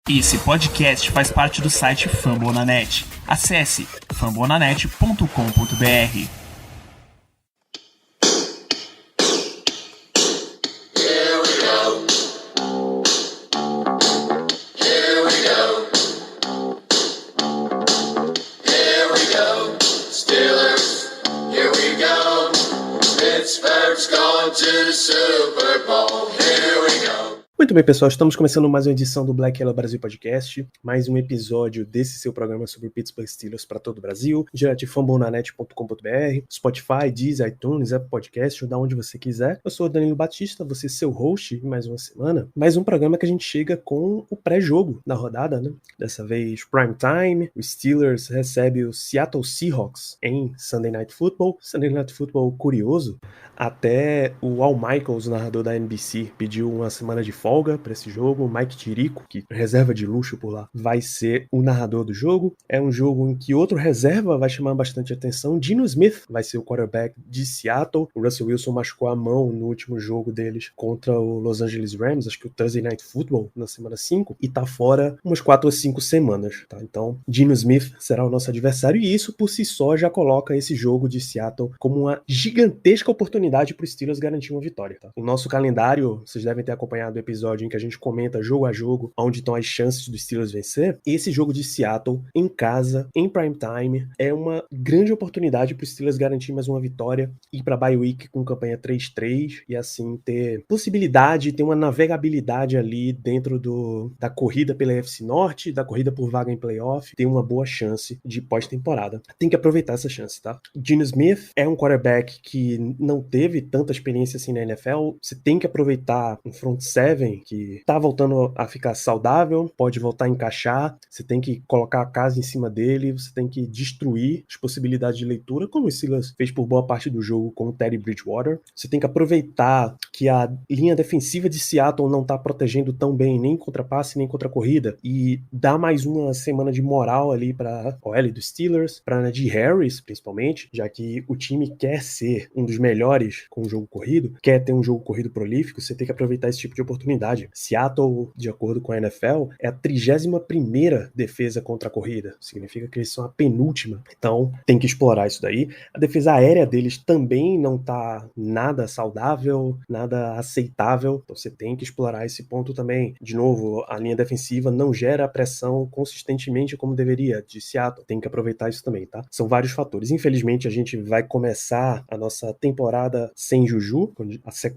Esse podcast faz parte do site Fambonanet. Acesse fambonanet.com.br. Muito bem, pessoal, estamos começando mais uma edição do Black Yellow Brasil Podcast, mais um episódio desse seu programa sobre o Pittsburgh Steelers para todo o Brasil, direto de fambonanet.com.br, Spotify, Deezer, iTunes, Apple Podcast, ou da onde você quiser. Eu sou o Danilo Batista, você seu host, mais uma semana, mais um programa que a gente chega com o pré-jogo da rodada, né? Dessa vez, prime time, o Steelers recebe o Seattle Seahawks em Sunday Night Football. Sunday Night Football curioso, até o Al Michaels, narrador da NBC, pediu uma semana de folga para esse jogo. O Mike Tirico, que reserva de luxo por lá, vai ser o narrador do jogo. É um jogo em que outro reserva vai chamar bastante atenção. Geno Smith vai ser o quarterback de Seattle. O Russell Wilson machucou a mão no último jogo deles contra o Los Angeles Rams, acho que o Thursday Night Football, na semana 5, e tá fora umas 4 ou 5 semanas, tá? Então, Geno Smith será o nosso adversário, e isso por si só já coloca esse jogo de Seattle como uma gigantesca oportunidade para os Steelers garantir uma vitória, tá? O nosso calendário, vocês devem ter acompanhado o episódio em que a gente comenta jogo a jogo onde estão as chances dos Steelers vencer. Esse jogo de Seattle, em casa, em prime time, é uma grande oportunidade para os Steelers garantir mais uma vitória, ir para bye week com campanha 3-3 e assim ter possibilidade, ter uma navegabilidade ali dentro da corrida pela AFC Norte, da corrida por vaga em playoff, ter uma boa chance de pós-temporada. Tem que aproveitar essa chance, tá? Geno Smith é um quarterback que não teve tanta experiência assim na NFL. Você tem que aproveitar um front seven que tá voltando a ficar saudável, pode voltar a encaixar. Você tem que colocar a casa em cima dele, você tem que destruir as possibilidades de leitura, como o Steelers fez por boa parte do jogo com o Teddy Bridgewater. Você tem que aproveitar que a linha defensiva de Seattle não tá protegendo tão bem nem contra passe, nem contra corrida, e dar mais uma semana de moral ali pra OL dos Steelers, pra Najee Harris, principalmente, já que o time quer ser um dos melhores com o jogo corrido, quer ter um jogo corrido prolífico. Você tem que aproveitar esse tipo de oportunidade. Seattle, de acordo com a NFL, é a 31ª defesa contra a corrida. Significa que eles são a penúltima. Então, tem que explorar isso daí. A defesa aérea deles também não tá nada saudável, nada aceitável. Então, você tem que explorar esse ponto também. De novo, a linha defensiva não gera pressão consistentemente como deveria de Seattle. Tem que aproveitar isso também, tá? São vários fatores. Infelizmente, a gente vai começar a nossa temporada sem Juju,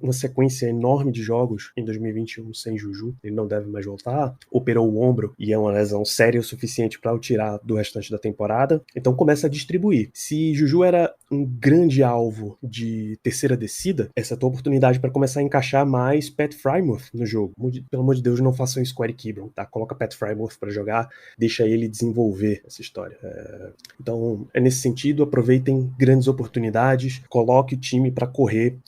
uma sequência enorme de jogos em 2021 sem Juju. Ele não deve mais voltar, operou o ombro e é uma lesão séria o suficiente para o tirar do restante da temporada. Então começa a distribuir. Se Juju era um grande alvo de terceira descida, essa é a tua oportunidade para começar a encaixar mais Pat Frymouth no jogo. Pelo amor de Deus, não façam isso com o Eric Ebron, tá? Coloca Pat Frymouth para jogar, deixa ele desenvolver essa história. Então, é nesse sentido, aproveitem grandes oportunidades, coloque o time para correr,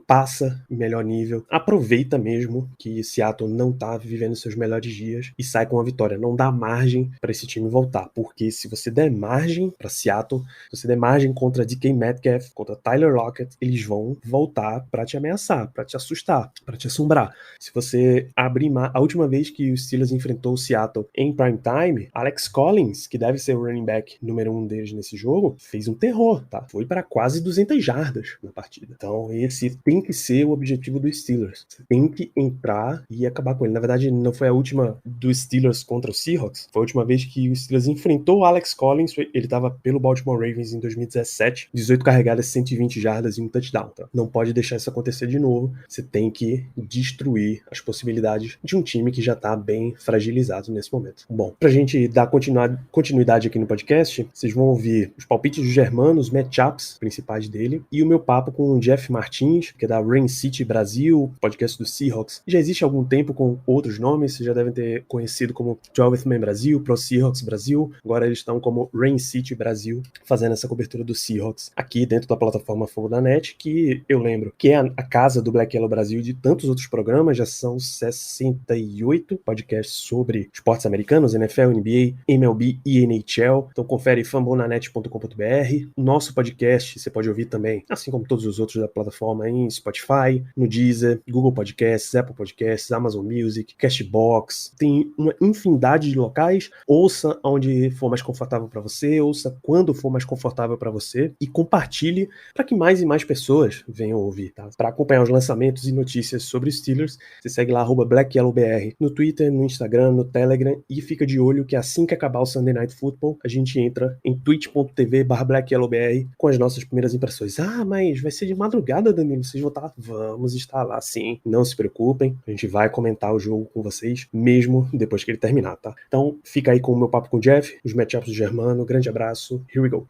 passa em melhor nível, aproveita mesmo que Seattle não tá vivendo seus melhores dias e sai com a vitória. Não dá margem para esse time voltar, porque se você der margem para Seattle, se você der margem contra DK Metcalf, contra Tyler Lockett, eles vão voltar para te ameaçar, para te assustar, para te assombrar. Se você abrir a última vez que o Steelers enfrentou o Seattle em prime time, Alex Collins, que deve ser o running back número 1 deles nesse jogo, fez um terror, tá? Foi para quase 200 jardas na partida. Então esse tem que ser o objetivo dos Steelers. Você tem que entrar e acabar com ele. Na verdade, não foi a última dos Steelers contra o Seahawks, foi a última vez que o Steelers enfrentou o Alex Collins. Ele estava pelo Baltimore Ravens em 2017, 18 carregadas, 120 jardas e um touchdown, tá? Não pode deixar isso acontecer de novo. Você tem que destruir as possibilidades de um time que já tá bem fragilizado nesse momento. Bom, pra gente dar continuidade aqui no podcast, vocês vão ouvir os palpites do Germano, os matchups principais dele, e o meu papo com o Jeff Martins, que é da Rain City Brasil, podcast do Seahawks. Já existe há algum tempo com outros nomes, vocês já devem ter conhecido como 12th Man Brasil, Pro Seahawks Brasil. Agora eles estão como Rain City Brasil, fazendo essa cobertura do Seahawks aqui dentro da plataforma Fambonanet, que eu lembro que é a casa do Black Yellow Brasil de tantos outros programas. Já são 68 podcasts sobre esportes americanos, NFL, NBA, MLB e NHL. Então confere fambonanet.com.br. Nosso podcast você pode ouvir também, assim como todos os outros da plataforma, em Spotify, no Deezer, Google Podcasts, Apple Podcasts, Podcasts, Amazon Music, Castbox, tem uma infinidade de locais. Ouça onde for mais confortável para você, ouça quando for mais confortável para você e compartilhe para que mais e mais pessoas venham ouvir, tá? Para acompanhar os lançamentos e notícias sobre os Steelers, você segue lá @BlackYellowBR no Twitter, no Instagram, no Telegram e fica de olho que assim que acabar o Sunday Night Football, a gente entra em twitch.tv/BlackYellowBR com as nossas primeiras impressões. Ah, mas vai ser de madrugada, Danilo, vocês vão estar? Vamos estar lá sim, não se preocupem, a gente vai comentar o jogo com vocês, mesmo depois que ele terminar, tá? Então, fica aí com o meu papo com o Jeff, os matchups do Germano, grande abraço, here we go!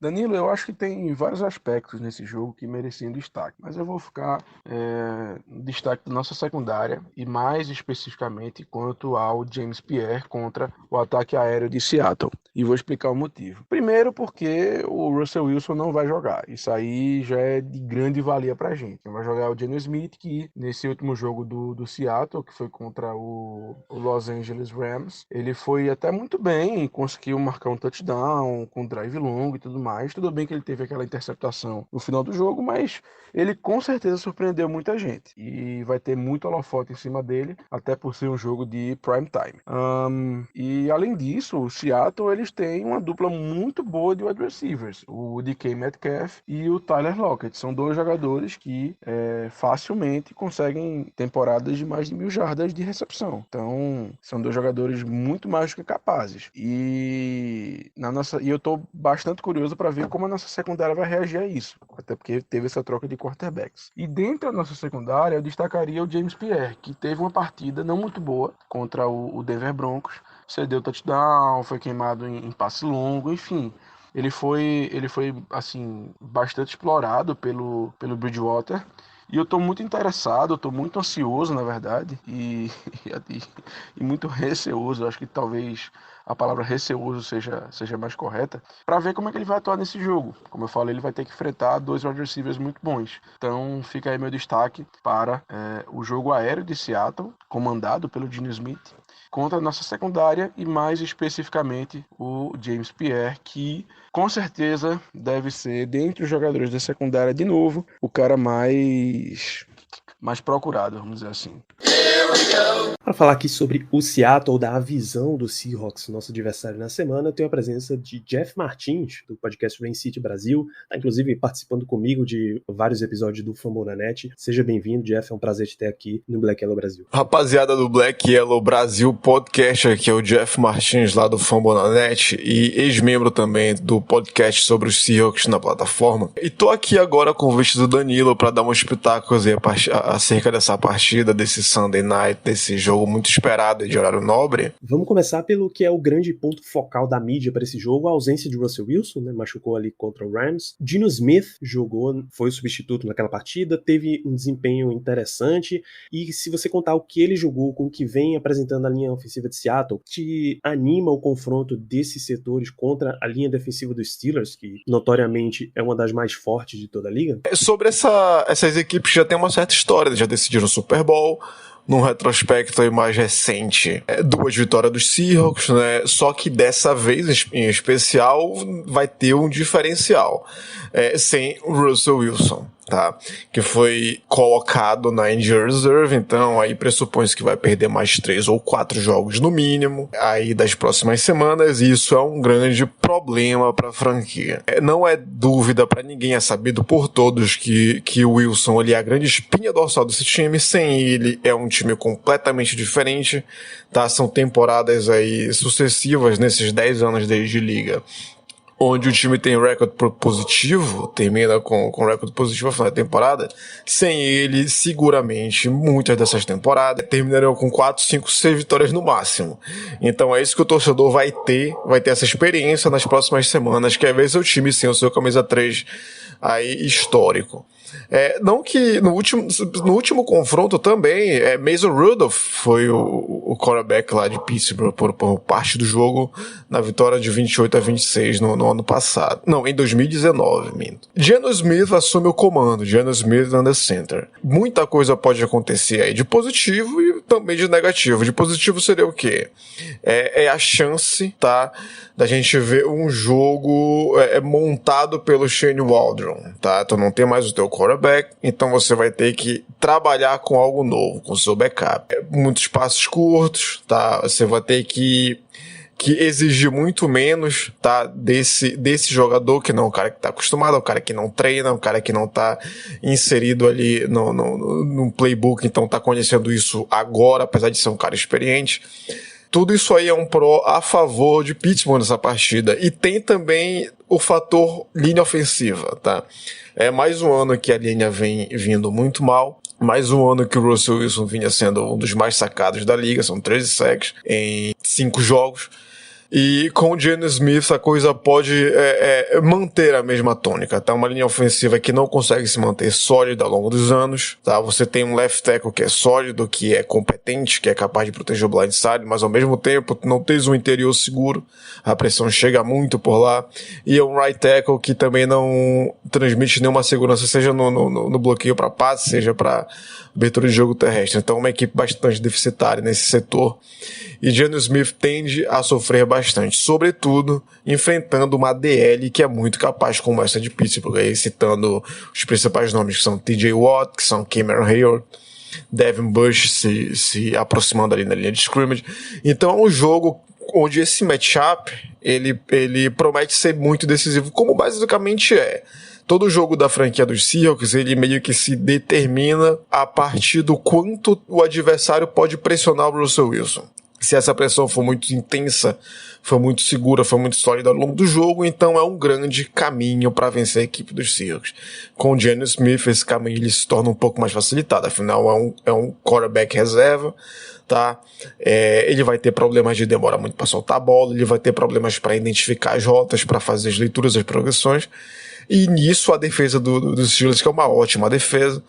Danilo, eu acho que tem vários aspectos nesse jogo que mereciam destaque, mas eu vou ficar no destaque da nossa secundária e mais especificamente quanto ao James Pierre contra o ataque aéreo de Seattle. E vou explicar o motivo. Primeiro porque o Russell Wilson não vai jogar. Isso aí já é de grande valia pra gente. Quem vai jogar é o Geno Smith, que nesse último jogo do Seattle, que foi contra o Los Angeles Rams, ele foi até muito bem, conseguiu marcar um touchdown com drive longo e tudo mais. Tudo bem que ele teve aquela interceptação no final do jogo, mas ele com certeza surpreendeu muita gente. E vai ter muito holofote em cima dele, até por ser um jogo de prime time. E além disso, o Seattle, eles têm uma dupla muito boa de wide receivers. O DK Metcalf e o Tyler Lockett. São dois jogadores que facilmente conseguem temporadas de mais de 1.000 jardas de recepção. Então, são dois jogadores muito mais do que capazes. E eu tô bastante curioso para ver como a nossa secundária vai reagir a isso. Até porque teve essa troca de quarterbacks. E dentro da nossa secundária, eu destacaria o James Pierre, que teve uma partida não muito boa contra o Denver Broncos. Cedeu touchdown, foi queimado em passe longo, enfim. Ele foi assim, bastante explorado pelo Bridgewater. E eu estou muito interessado, eu estou muito ansioso, na verdade, e muito receoso. Eu acho que talvez a palavra receoso seja mais correta, para ver como é que ele vai atuar nesse jogo. Como eu falei, ele vai ter que enfrentar dois wide receivers muito bons. Então fica aí meu destaque para o jogo aéreo de Seattle, comandado pelo Geno Smith, contra a nossa secundária e mais especificamente o James Pierre, que com certeza deve ser, dentre os jogadores da secundária, de novo, o cara mais procurado, vamos dizer assim. Para falar aqui sobre o Seattle, dar a visão do Seahawks, nosso adversário na semana, eu tenho a presença de Jeff Martins, do podcast Rain City Brasil, tá inclusive participando comigo de vários episódios do Fambonanet. Seja bem-vindo, Jeff, é um prazer te ter aqui no Black Yellow Brasil. Rapaziada do Black Yellow Brasil Podcast, aqui é o Jeff Martins, lá do Fambonanet, e ex-membro também do podcast sobre os Seahawks na plataforma. E tô aqui agora com o convite do Danilo para dar uns pitacos aí acerca dessa partida, desse Sunday Night, desse jogo muito esperado de horário nobre. Vamos começar pelo que é o grande ponto focal da mídia para esse jogo, a ausência de Russell Wilson, né, machucou ali contra o Rams. Geno Smith jogou, foi o substituto naquela partida, teve um desempenho interessante, e se você contar o que ele jogou com o que vem apresentando a linha ofensiva de Seattle, te anima o confronto desses setores contra a linha defensiva dos Steelers, que notoriamente é uma das mais fortes de toda a liga? Sobre essas equipes já tem uma certa história, já decidiram o Super Bowl. Num retrospecto aí mais recente, 2 vitórias dos Seahawks, né? Só que dessa vez, em especial, vai ter um diferencial, sem o Russell Wilson, tá? Que foi colocado na Injury Reserve, então aí pressupõe-se que vai perder mais 3 ou 4 jogos no mínimo, aí das próximas semanas, e isso é um grande problema para a franquia. Não é dúvida para ninguém, é sabido por todos que o Wilson ele é a grande espinha dorsal desse time. Sem ele é um time completamente diferente, tá? São temporadas aí sucessivas nesses 10 anos desde liga, onde o time tem recorde positivo, termina com recorde positivo no final da temporada. Sem ele, seguramente, muitas dessas temporadas terminarão com 4, 5, 6 vitórias no máximo. Então é isso que o torcedor vai ter essa experiência nas próximas semanas, que é ver seu time sem o seu camisa 3 aí histórico. Não que no último confronto também, Mason Rudolph foi o quarterback lá de Pittsburgh por parte do jogo na vitória de 28-26 no ano passado. Não, em 2019, minto. Geno Smith assume o comando, Geno Smith under center. Muita coisa pode acontecer aí de positivo e também de negativo. De positivo seria o quê? É a chance, tá, da gente ver um jogo montado pelo Shane Waldron, tá? Tu não tem mais o teu quarterback, então você vai ter que trabalhar com algo novo, com o seu backup. Muitos passos curtos, tá? Você vai ter que exigir muito menos, tá, desse jogador, que não é um cara que tá acostumado, é um cara que não treina, é um cara que não tá inserido ali no playbook, então tá conhecendo isso agora, apesar de ser um cara experiente. Tudo isso aí é um pró a favor de Pittsburgh nessa partida. E tem também o fator linha ofensiva, tá? É mais um ano que a linha vem vindo muito mal. Mais um ano que o Russell Wilson vinha sendo um dos mais sacados da liga. São 13 sacks em 5 jogos. E com o Geno Smith a coisa pode manter a mesma tônica, tá? Uma linha ofensiva que não consegue se manter sólida ao longo dos anos, tá? Você tem um left tackle que é sólido, que é competente, que é capaz de proteger o blindside, mas ao mesmo tempo não tens um interior seguro, a pressão chega muito por lá, e é um right tackle que também não transmite nenhuma segurança, seja no bloqueio para passe, seja para abertura de jogo terrestre. Então uma equipe bastante deficitária nesse setor, e Geno Smith tende a sofrer bastante, sobretudo enfrentando uma DL que é muito capaz, como essa de Pittsburgh, aí citando os principais nomes, que são TJ Watt, que são Cameron Hayward, Devin Bush se aproximando ali na linha de scrimmage. Então é um jogo onde esse matchup ele promete ser muito decisivo, como basicamente é. Todo jogo da franquia dos Seahawks, ele meio que se determina a partir do quanto o adversário pode pressionar o Russell Wilson. Se essa pressão for muito intensa, for muito segura, for muito sólida ao longo do jogo, então é um grande caminho para vencer a equipe dos Seahawks. Com o Geno Smith, esse caminho ele se torna um pouco mais facilitado, afinal é um quarterback reserva, tá? Ele vai ter problemas de demora muito para soltar a bola, ele vai ter problemas para identificar as rotas, para fazer as leituras, as progressões, e nisso a defesa dos Steelers, que é uma ótima defesa,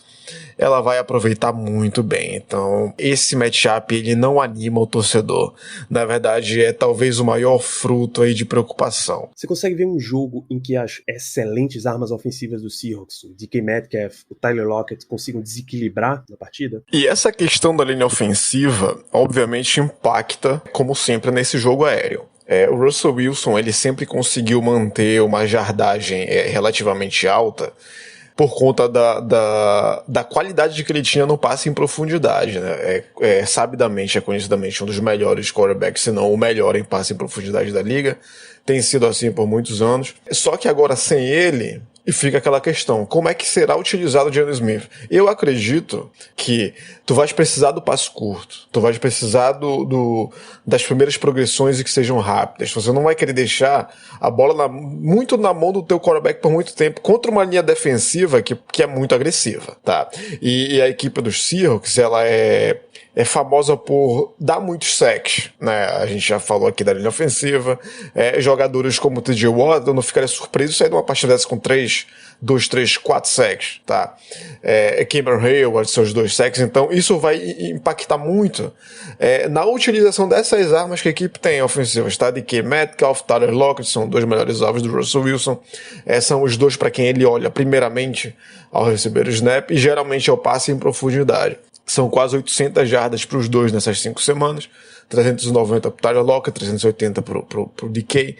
ela vai aproveitar muito bem. Então esse matchup ele não anima o torcedor, na verdade é talvez o maior fruto aí de preocupação. Você consegue ver um jogo em que as excelentes armas ofensivas do Seahawks, o DK Metcalf, o Tyler Lockett, consigam desequilibrar na partida? E essa questão da linha ofensiva obviamente impacta, como sempre, nesse jogo aéreo. O Russell Wilson ele sempre conseguiu manter uma jardagem relativamente alta por conta da qualidade que ele tinha no passe em profundidade, né? Sabidamente, conhecidamente um dos melhores quarterbacks, se não o melhor em passe em profundidade da liga. Tem sido assim por muitos anos. Só que agora sem ele, e fica aquela questão, como é que será utilizado o Geno Smith? Eu acredito que tu vais precisar do passe curto, tu vais precisar das primeiras progressões e que sejam rápidas. Você não vai querer deixar a bola muito na mão do teu quarterback por muito tempo, contra uma linha defensiva que é muito agressiva, tá? E a equipe dos Seahawks, ela é famosa por dar muitos sacks, né? A gente já falou aqui da linha ofensiva. Jogadores como o TJ Watt, eu não ficaria surpreso sair de uma partida dessa com 2, 3, 4 sacks, tá? Cameron Hayward, seus 2 sacks. Então isso vai impactar muito na utilização dessas armas que a equipe tem ofensivas, tá? DK Metcalf, Tyler Lockett, são 2 melhores alvos do Russell Wilson. São os 2 para quem ele olha primeiramente ao receber o snap, e geralmente é o passe em profundidade. São quase 800 jardas para os 2 nessas 5 semanas, 390 para o Tyler Lockett, 380 para o DK.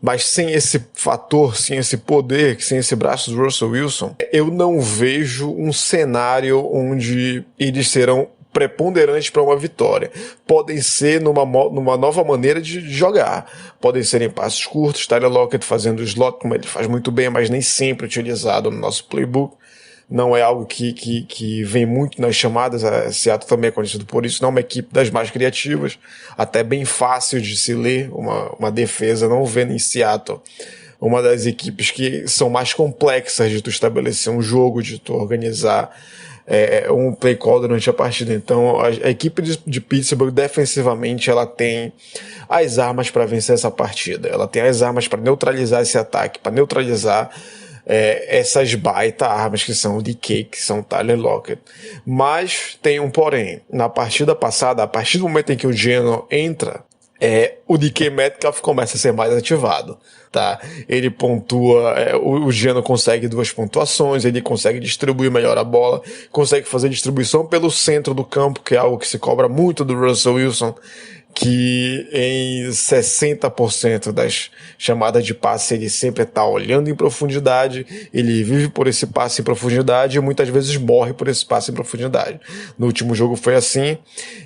Mas sem esse fator, sem esse poder, sem esse braço do Russell Wilson, eu não vejo um cenário onde eles serão preponderantes para uma vitória. Podem ser numa nova maneira de jogar. Podem ser em passos curtos, Tyler Lockett fazendo o slot, como ele faz muito bem, mas nem sempre utilizado no nosso playbook. Não é algo que vem muito nas chamadas. A Seattle também é conhecido por isso. Não é uma equipe das mais criativas, até bem fácil de se ler uma defesa. Não vendo em Seattle uma das equipes que são mais complexas de tu estabelecer um jogo, de tu organizar um play call durante a partida. Então a equipe de Pittsburgh defensivamente ela tem as armas para vencer essa partida. Ela tem as armas para neutralizar esse ataque, para neutralizar essas baita armas que são o DK, que são o Tyler Lockett. Mas tem um porém. Na partida passada, a partir do momento em que o Geno entra o DK Metcalf começa a ser mais ativado, tá? Ele pontua, o Geno consegue 2 pontuações, ele consegue distribuir melhor a bola, consegue fazer distribuição pelo centro do campo, que é algo que se cobra muito do Russell Wilson, que em 60% das chamadas de passe ele sempre está olhando em profundidade, ele vive por esse passe em profundidade e muitas vezes morre por esse passe em profundidade. No último jogo foi assim,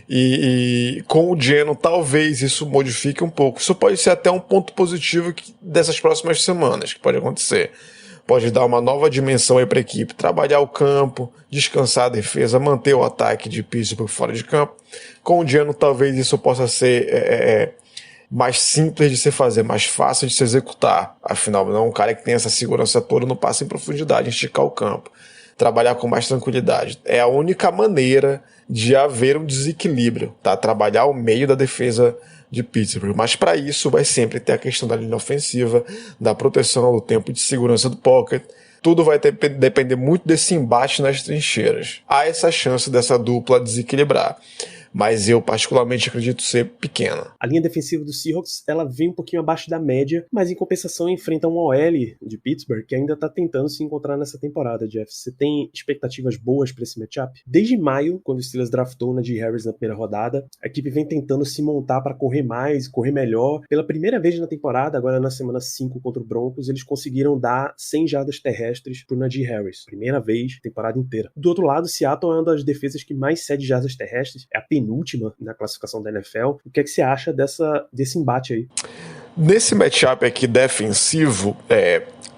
e com o Geno talvez isso modifique um pouco. Isso pode ser até um ponto positivo dessas próximas semanas, que pode acontecer. Pode dar uma nova dimensão aí para a equipe, trabalhar o campo, descansar a defesa, manter o ataque de Pittsburgh fora de campo. Com o Geno, talvez isso possa ser mais simples de se fazer, mais fácil de se executar. Afinal, não é um cara que tem essa segurança toda no passe em profundidade, em esticar o campo. Trabalhar com mais tranquilidade. É a única maneira de haver um desequilíbrio, tá? Trabalhar o meio da defesa de Pittsburgh, mas para isso vai sempre ter a questão da linha ofensiva, da proteção, do tempo de segurança do pocket. Tudo vai depender muito desse embate nas trincheiras. Há essa chance dessa dupla desequilibrar, mas eu particularmente acredito ser pequena. A linha defensiva do Seahawks, ela vem um pouquinho abaixo da média, mas em compensação enfrenta um OL de Pittsburgh que ainda tá tentando se encontrar nessa temporada, Jeff. Você tem expectativas boas para esse matchup? Desde maio, quando o Steelers draftou o Najee Harris na primeira rodada, a equipe vem tentando se montar para correr mais, correr melhor. Pela primeira vez na temporada, agora na semana 5 contra o Broncos, eles conseguiram dar 100 jardas terrestres pro Najee Harris. Primeira vez, temporada inteira. Do outro lado, Seattle é uma das defesas que mais cede jardas terrestres, é a penúltima na classificação da NFL. O que é que você acha desse embate aí? Nesse matchup aqui defensivo,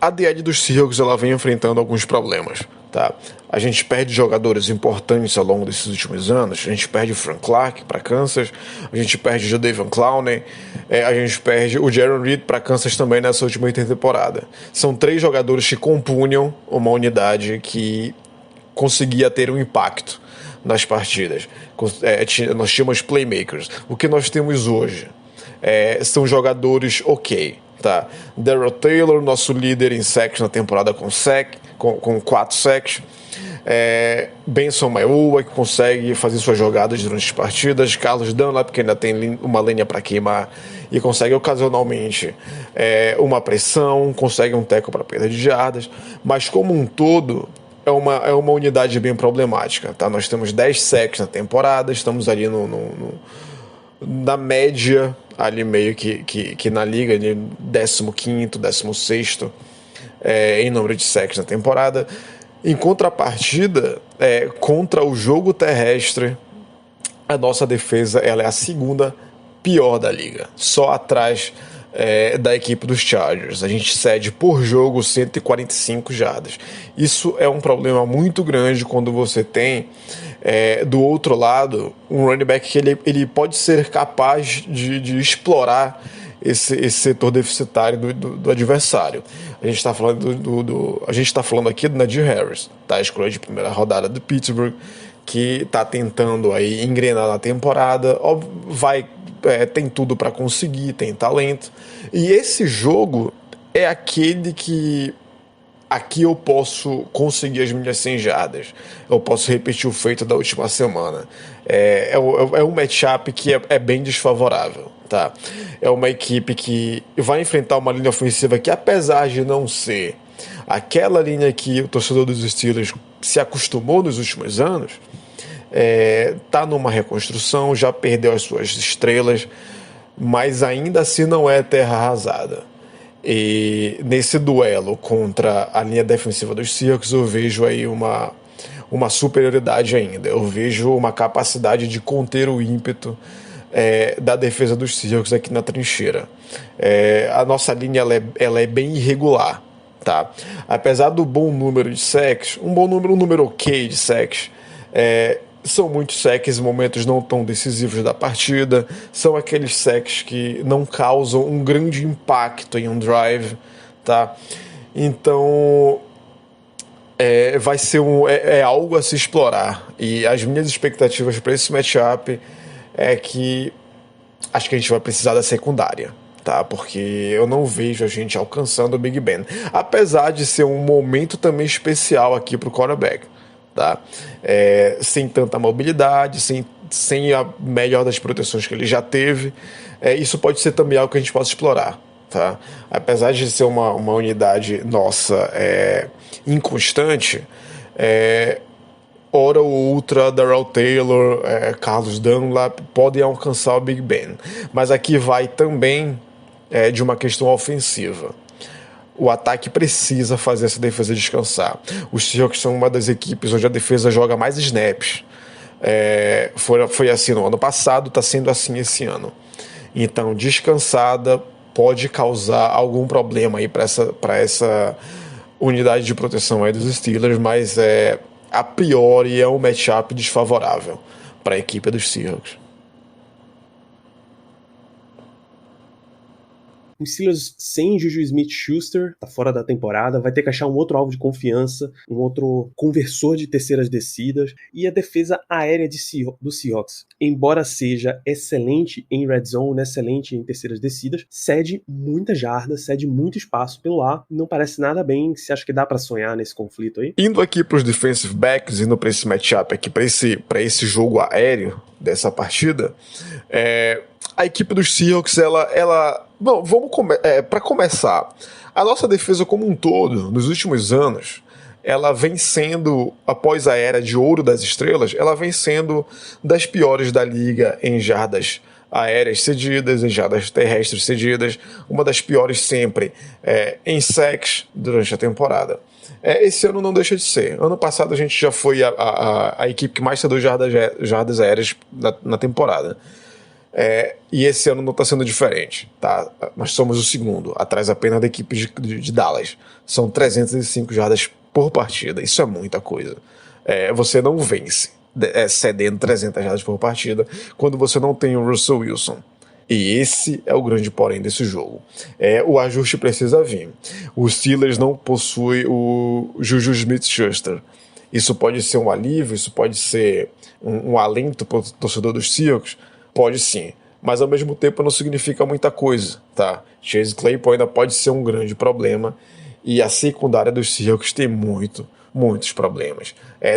a DL dos Seahawks ela vem enfrentando alguns problemas, tá? A gente perde jogadores importantes ao longo desses últimos anos. A gente perde o Frank Clark para Kansas, a gente perde o Jadeveon Clowney, a gente perde o Jaron Reed para Kansas também nessa última temporada. São 3 jogadores que compunham uma unidade que conseguia ter um impacto nas partidas. Nós tínhamos playmakers. O que nós temos hoje são jogadores ok, tá? Darrell Taylor, nosso líder em sacks na temporada com 4 sacks. Benson Maiowa, que consegue fazer suas jogadas durante as partidas. Carlos Dunlap, que ainda tem uma lenha para queimar e consegue ocasionalmente uma pressão, consegue um tackle para perda de jardas, mas como um todo é uma unidade bem problemática, tá? Nós temos 10 sacks na temporada, estamos ali na média, ali meio que na liga, de 15º, 16º em número de sacks na temporada. Em contrapartida, contra o jogo terrestre, a nossa defesa ela é a segunda pior da liga, só atrás da equipe dos Chargers. A gente cede por jogo 145 jardas. Isso é um problema muito grande quando você tem do outro lado um running back que ele pode ser capaz de explorar esse setor deficitário do adversário. A gente está falando aqui do Najee Harris, tá? Escolha de primeira rodada do Pittsburgh, que está tentando aí engrenar na temporada, tem tudo para conseguir, tem talento. E esse jogo é aquele que aqui eu posso conseguir as minhas 100 jardas. Eu posso repetir o feito da última semana. É um matchup que é bem desfavorável, tá? É uma equipe que vai enfrentar uma linha ofensiva que, apesar de não ser aquela linha que o torcedor dos Steelers se acostumou nos últimos anos, tá numa reconstrução, já perdeu as suas estrelas, mas ainda assim não é terra arrasada. E nesse duelo contra a linha defensiva dos Seahawks eu vejo aí uma superioridade ainda. Eu vejo uma capacidade de conter o ímpeto da defesa dos Seahawks aqui na trincheira. A nossa linha ela é bem irregular, tá? Apesar do bom número de sacks, um número ok de sacks, são muitos sacks em momentos não tão decisivos da partida, são aqueles sacks que não causam um grande impacto em um drive, tá? Então vai ser algo a se explorar, e as minhas expectativas para esse matchup é que acho que a gente vai precisar da secundária, tá? Porque eu não vejo a gente alcançando o Big Ben, apesar de ser um momento também especial aqui para o quarterback, tá? Sem tanta mobilidade, sem sem a melhor das proteções que ele já teve. Isso pode ser também algo que a gente possa explorar. Tá? Apesar de ser uma unidade nossa inconstante, hora ou outra, Darrell Taylor, Carlos Dunlap podem alcançar o Big Ben. Mas aqui vai também de uma questão ofensiva. O ataque precisa fazer essa defesa descansar. Os Seahawks são uma das equipes onde a defesa joga mais snaps. Foi assim no ano passado, está sendo assim esse ano. Então, descansada pode causar algum problema aí para essa unidade de proteção aí dos Steelers, mas a priori é um matchup desfavorável para a equipe dos Seahawks. O Steelers sem Juju Smith-Schuster, tá fora da temporada, vai ter que achar um outro alvo de confiança, um outro conversor de terceiras descidas, e a defesa aérea do Seahawks, embora seja excelente em red zone, excelente em terceiras descidas, cede muita jarda, cede muito espaço pelo ar, não parece nada bem. Você acha que dá pra sonhar nesse conflito aí? Indo aqui pros defensive backs, indo pra esse matchup aqui, pra esse jogo aéreo dessa partida, a equipe dos Seahawks, bom, para começar, a nossa defesa como um todo, nos últimos anos, ela vem sendo, após a era de ouro das estrelas, ela vem sendo das piores da liga em jardas aéreas cedidas, em jardas terrestres cedidas, uma das piores sempre em sacks durante a temporada. Esse ano não deixa de ser. Ano passado a gente já foi a equipe que mais cedeu jardas aéreas na temporada. E esse ano não está sendo diferente, tá? Nós somos o segundo, atrás apenas da equipe de Dallas. São 305 jardas por partida, isso é muita coisa. Você não vence cedendo 300 jardas por partida quando você não tem o Russell Wilson. E esse é o grande porém desse jogo. O ajuste precisa vir. Os Steelers não possuem o Juju Smith-Schuster. Isso pode ser um alívio, isso pode ser um alento para o torcedor dos Seahawks. Pode sim, mas ao mesmo tempo não significa muita coisa, tá? Chase Claypool ainda pode ser um grande problema e a secundária dos Seahawks tem muitos problemas.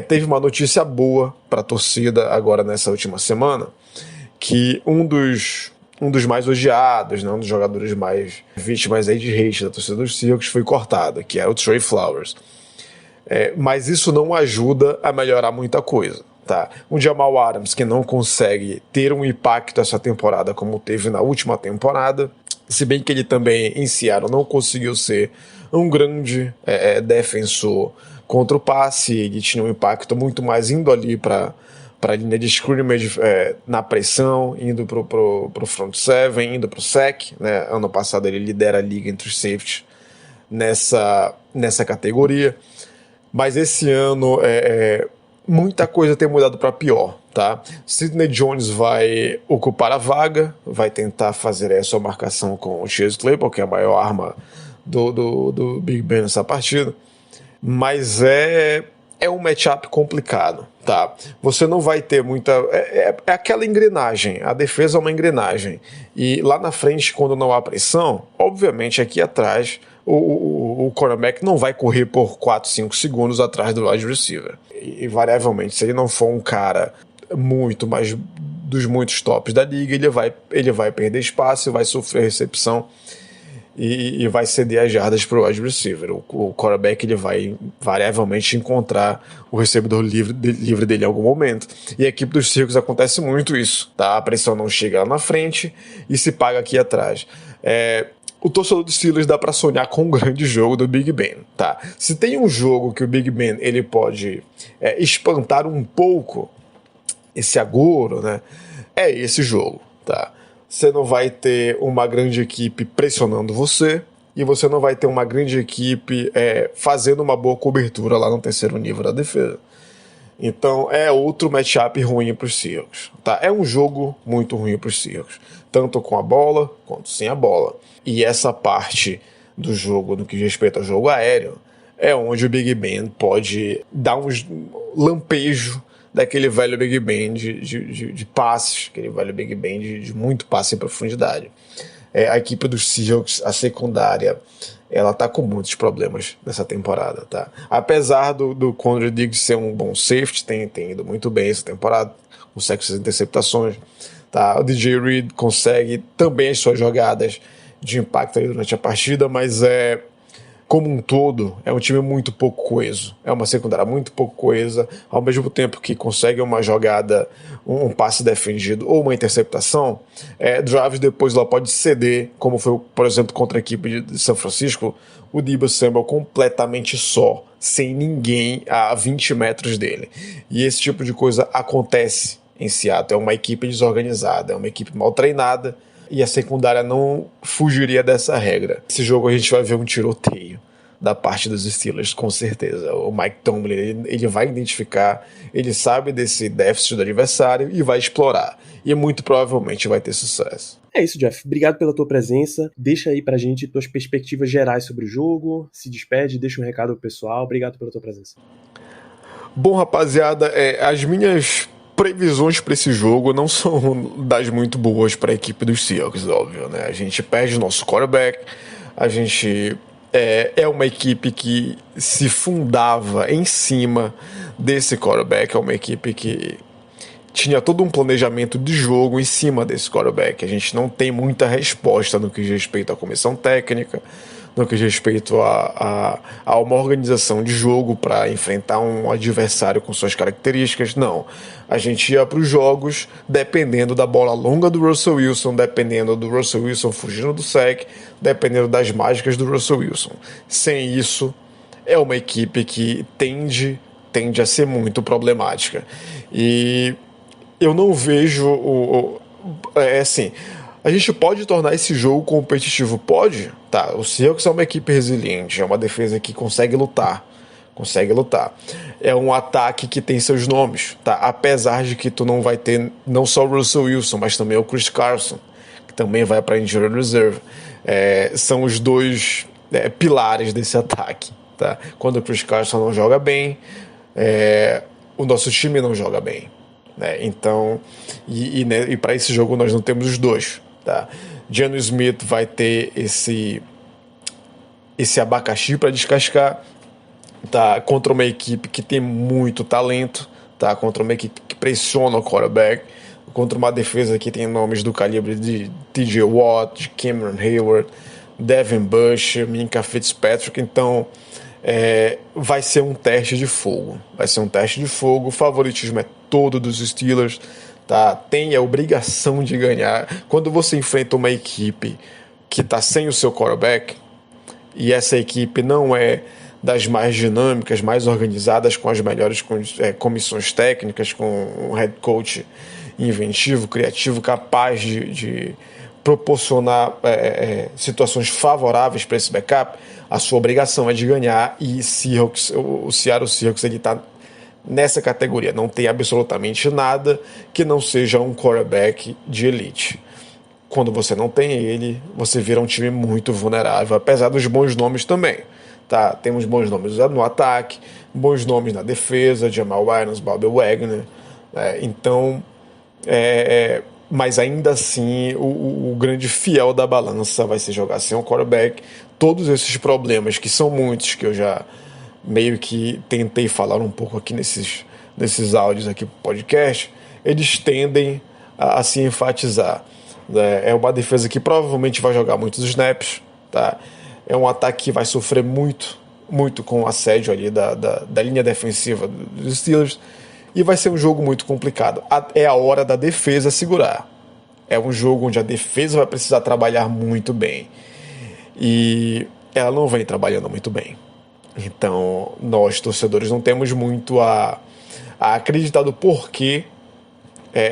Teve uma notícia boa para a torcida agora nessa última semana, que um dos mais odiados, né, um dos jogadores mais vítimas aí de hate da torcida dos Seahawks foi cortado, que era o Trey Flowers. Mas isso não ajuda a melhorar muita coisa. Tá. Um Jamal Adams que não consegue ter um impacto essa temporada como teve na última temporada, se bem que ele também em Seattle não conseguiu ser um grande defensor contra o passe, ele tinha um impacto muito mais indo ali para a linha de scrimmage, na pressão, indo pro front seven, indo pro sec, né? Ano passado ele lidera a liga entre os safeties nessa categoria, mas esse ano muita coisa tem mudado para pior, tá? Sidney Jones vai ocupar a vaga, vai tentar fazer essa marcação com o Chase Claypool, que é a maior arma do Big Ben nessa partida, mas é um matchup complicado, tá? Você não vai ter muita... É aquela engrenagem, a defesa é uma engrenagem, e lá na frente, quando não há pressão, obviamente aqui atrás o cornerback não vai correr por 4, 5 segundos atrás do wide receiver. E variavelmente, se ele não for um cara dos muitos tops da liga, ele vai perder espaço, vai sofrer recepção e vai ceder as jardas para o wide receiver. O quarterback ele vai variavelmente encontrar o recebedor livre dele em algum momento. E a equipe dos Seahawks acontece muito isso, tá? A pressão não chega lá na frente e se paga aqui atrás. O torcedor dos Steelers dá para sonhar com um grande jogo do Big Ben, tá? Se tem um jogo que o Big Ben ele pode espantar um pouco esse agouro, né? É esse jogo, tá? Você não vai ter uma grande equipe pressionando você e você não vai ter uma grande equipe fazendo uma boa cobertura lá no terceiro nível da defesa. Então é outro matchup ruim para os Seahawks, tá? É um jogo muito ruim para os Seahawks, tanto com a bola quanto sem a bola. E essa parte do jogo, no que diz respeito ao jogo aéreo, é onde o Big Ben pode dar um lampejo daquele velho Big Ben de passes, aquele velho Big Ben de muito passe em profundidade. A equipe dos Seahawks, a secundária, ela tá com muitos problemas nessa temporada, tá? Apesar do Quandre Diggs ser um bom safety, tem ido muito bem essa temporada, consegue suas interceptações. Tá? O DJ Reed consegue também as suas jogadas de impacto aí durante a partida, mas como um todo, é um time muito pouco coeso. É uma secundária muito pouco coesa, ao mesmo tempo que consegue uma jogada, um passe defendido ou uma interceptação, drives depois ela pode ceder, como foi, por exemplo, contra a equipe de São Francisco, o Deebo Samuel completamente só, sem ninguém a 20 metros dele. E esse tipo de coisa acontece em Seattle. É uma equipe desorganizada, é uma equipe mal treinada, e a secundária não fugiria dessa regra. Esse jogo a gente vai ver um tiroteio da parte dos Steelers, com certeza. O Mike Tomlin, ele vai identificar, ele sabe desse déficit do adversário e vai explorar. E muito provavelmente vai ter sucesso. É isso, Jeff. Obrigado pela tua presença. Deixa aí pra gente tuas perspectivas gerais sobre o jogo. Se despede, deixa um recado pro pessoal. Obrigado pela tua presença. Bom, rapaziada, as minhas previsões para esse jogo não são das muito boas para a equipe dos Seahawks, óbvio, né? A gente perde o nosso quarterback, a gente é uma equipe que se fundava em cima desse quarterback, é uma equipe que tinha todo um planejamento de jogo em cima desse quarterback. A gente não tem muita resposta no que diz respeito à comissão técnica, no que diz respeito a uma organização de jogo para enfrentar um adversário com suas características. Não. A gente ia para os jogos dependendo da bola longa do Russell Wilson, dependendo do Russell Wilson fugindo do sack, dependendo das mágicas do Russell Wilson. Sem isso, é uma equipe que tende a ser muito problemática. E eu não vejo assim, a gente pode tornar esse jogo competitivo? Pode. Tá, o Seahawks é uma equipe resiliente, é uma defesa que consegue lutar. É um ataque que tem seus nomes, tá? Apesar de que tu não vai ter não só o Russell Wilson, mas também o Chris Carson, que também vai para Injured Reserve. São os dois pilares desse ataque, tá? Quando o Chris Carson não joga bem, o nosso time não joga bem, né? Então, e para esse jogo nós não temos os dois, tá? Geno Smith vai ter esse abacaxi para descascar, tá? Contra uma equipe que tem muito talento, tá? Contra uma equipe que pressiona o quarterback, contra uma defesa que tem nomes do calibre de TJ Watt, de Cameron Hayward, Devin Bush, Minkah Fitzpatrick. Então vai ser um teste de fogo. O favoritismo é todo dos Steelers, tá? Tem a obrigação de ganhar. Quando você enfrenta uma equipe que está sem o seu quarterback, e essa equipe não é das mais dinâmicas, mais organizadas, com as melhores comissões técnicas, com um head coach inventivo, criativo, capaz de proporcionar situações favoráveis para esse backup, a sua obrigação é de ganhar. E o Seattle Seahawks está nessa categoria. Não tem absolutamente nada que não seja um quarterback de elite. Quando você não tem ele, você vira um time muito vulnerável, apesar dos bons nomes também. Tá? Temos bons nomes no ataque, bons nomes na defesa, Jamal Williams, Bobby Wagner. Então, mas ainda assim, o grande fiel da balança vai ser jogar sem um quarterback. Todos esses problemas, que são muitos, que eu já meio que tentei falar um pouco aqui nesses áudios aqui pro podcast, eles tendem a se enfatizar. É uma defesa que provavelmente vai jogar muitos snaps, tá? É um ataque que vai sofrer muito com o assédio ali da linha defensiva dos Steelers, e vai ser um jogo muito complicado. É a hora da defesa segurar. É um jogo onde a defesa vai precisar trabalhar muito bem, e ela não vem trabalhando muito bem. Então, nós, torcedores, não temos muito a acreditar do porquê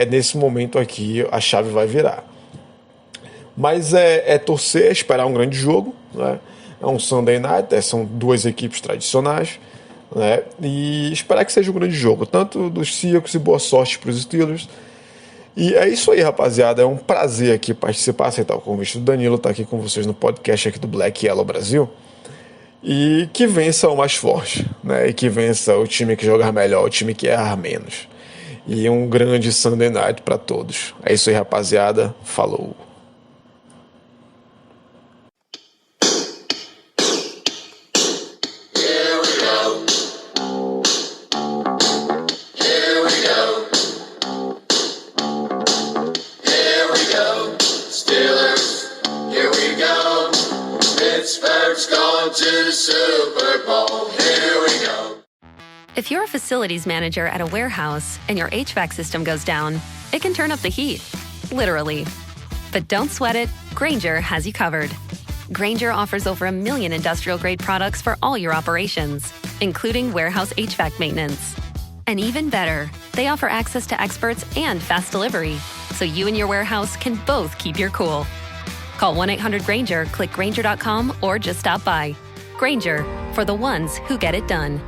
nesse momento aqui a chave vai virar. Mas torcer, esperar um grande jogo, né? É um Sunday Night, são duas equipes tradicionais, né? E esperar que seja um grande jogo, tanto dos Seahawks, e boa sorte para os Steelers. E é isso aí, rapaziada. É um prazer aqui participar, aceitar o convite do Danilo, estar aqui com vocês no podcast aqui do Black Yellow Brasil. E que vença o mais forte, né? E que vença o time que jogar melhor, o time que errar menos. E um grande Sunday Night para todos. É isso aí, rapaziada. Falou! on to the Super Bowl. Here we go. If you're a facilities manager at a warehouse and your HVAC system goes down, it can turn up the heat, literally. But don't sweat it, Grainger has you covered. Grainger offers over 1 million industrial-grade products for all your operations, including warehouse HVAC maintenance. And even better, they offer access to experts and fast delivery, so you and your warehouse can both keep your cool. Call 1-800-GRAINGER, click Grainger.com, or just stop by. Grainger, for the ones who get it done.